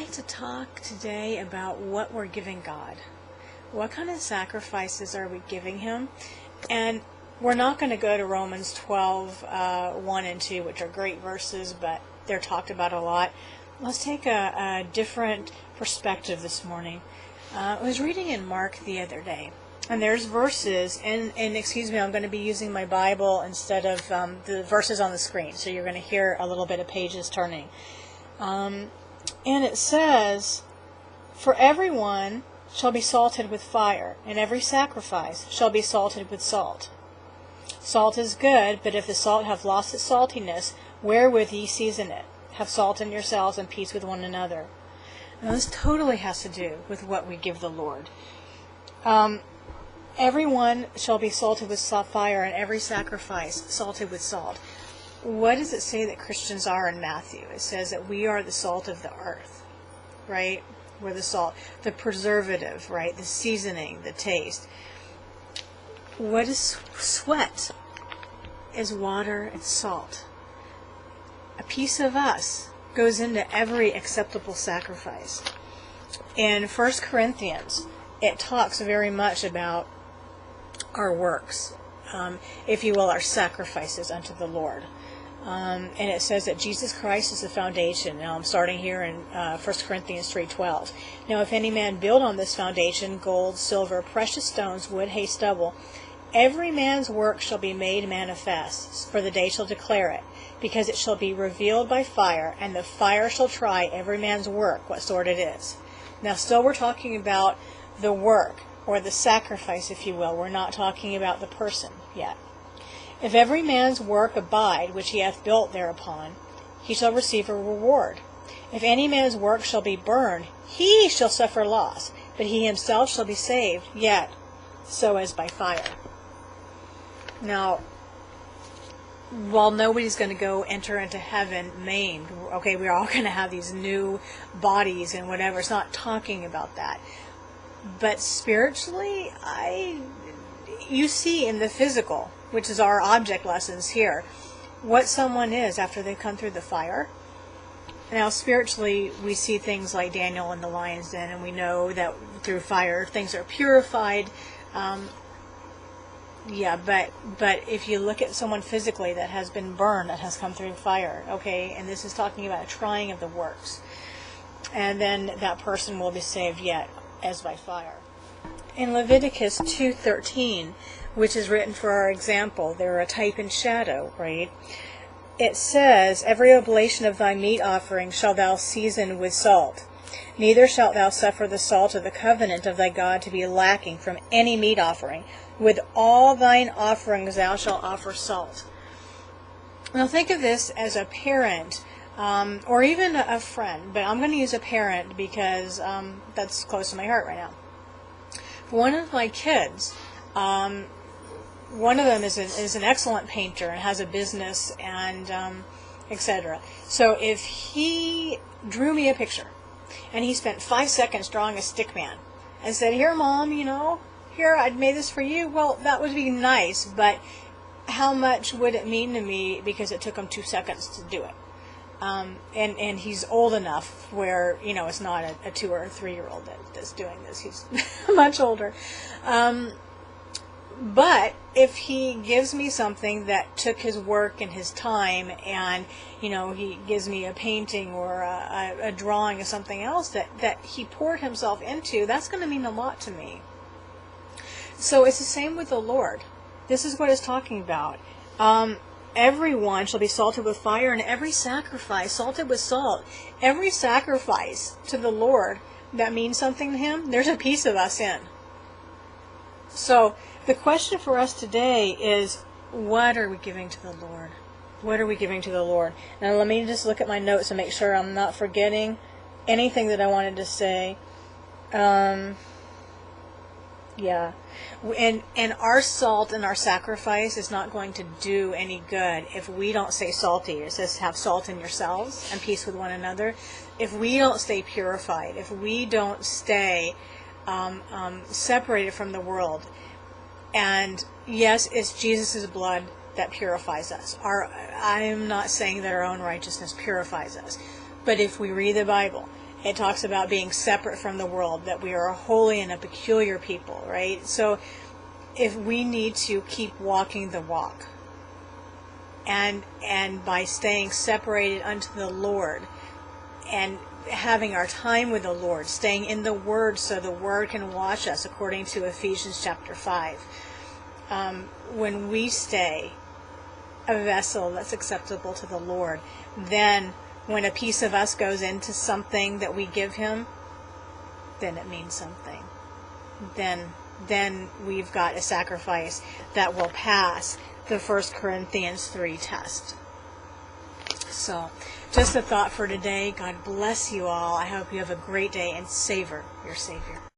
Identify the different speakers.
Speaker 1: like to talk today about what we're giving God. What kind of sacrifices are we giving Him? And we're not going to go to Romans 12, 1 and 2, which are great verses, but they're talked about a lot. Let's take a different perspective this morning. I was reading in Mark the other day, and there's verses, and excuse me, I'm going to be using my Bible instead of the verses on the screen, so you're going to hear a little bit of pages turning. And it says, "For everyone shall be salted with fire, and every sacrifice shall be salted with salt. Salt is good, but if the salt have lost its saltiness, wherewith ye season it? Have salt in yourselves, and peace with one another." Now this totally has to do with what we give the Lord. Everyone shall be salted with fire, and every sacrifice salted with salt. What does it say that Christians are in Matthew? It says that we are the salt of the earth, right? We're the salt, the preservative, right? The seasoning, the taste. What is sweat? Is water and salt. A piece of us goes into every acceptable sacrifice. In 1 Corinthians, it talks very much about our works, if you will, our sacrifices unto the Lord. And it says that Jesus Christ is the foundation. Now I'm starting here in 1 Corinthians 3:12. "Now if any man build on this foundation gold, silver, precious stones, wood, hay, stubble, every man's work shall be made manifest, for the day shall declare it, because it shall be revealed by fire, and the fire shall try every man's work, what sort it is." Now still we're talking about the work, or the sacrifice, if you will. We're not talking about the person yet. "If every man's work abide, which he hath built thereupon, he shall receive a reward. If any man's work shall be burned, he shall suffer loss, but he himself shall be saved, yet so as by fire." Now, while nobody's going to go enter into heaven maimed, okay, we're all going to have these new bodies and whatever. It's not talking about that. But spiritually, you see in the physical, which is our object lessons here, what someone is after they've come through the fire. Now, spiritually, we see things like Daniel in the lion's den, and we know that through fire things are purified. But if you look at someone physically that has been burned, that has come through fire, okay, and this is talking about a trying of the works, and then that person will be saved yet as by fire. In Leviticus 2:13, which is written for our example, they're a type and shadow, right? It says, "Every oblation of thy meat offering shall thou season with salt. Neither shalt thou suffer the salt of the covenant of thy God to be lacking from any meat offering. With all thine offerings thou shalt offer salt." Now think of this as a parent, or even a friend, but I'm going to use a parent because that's close to my heart right now. One of my kids, one of them is an excellent painter and has a business and etc. So if he drew me a picture and he spent 5 seconds drawing a stick man and said, "Here, Mom, here, I'd made this for you," well, that would be nice, but how much would it mean to me because it took him 2 seconds to do it? And he's old enough where, it's not a 2 or a 3-year-old that's doing this. He's much older. But if he gives me something that took his work and his time, and, he gives me a painting or a drawing of something else that he poured himself into, that's going to mean a lot to me. So it's the same with the Lord. This is what it's talking about. Everyone shall be salted with fire, and every sacrifice salted with salt. Every sacrifice to the Lord that means something to Him, there's a piece of us in. So the question for us today is, what are we giving to the Lord? What are we giving to the Lord? Now let me just look at my notes and make sure I'm not forgetting anything that I wanted to say. And our salt and our sacrifice is not going to do any good if we don't stay salty. It says have salt in yourselves and peace with one another. If we don't stay purified, if we don't stay separated from the world, and yes, it's Jesus' blood that purifies us. I'm not saying that our own righteousness purifies us, but if we read the Bible It talks about being separate from the world, that we are a holy and a peculiar people, right? So if we need to keep walking the walk, and by staying separated unto the Lord, and having our time with the Lord, staying in the Word so the Word can wash us, according to Ephesians chapter 5. When we stay a vessel that's acceptable to the Lord, then when a piece of us goes into something that we give Him, then it means something. Then we've got a sacrifice that will pass the 1 Corinthians 3 test. So, just a thought for today. God bless you all. I hope you have a great day and savor your Savior.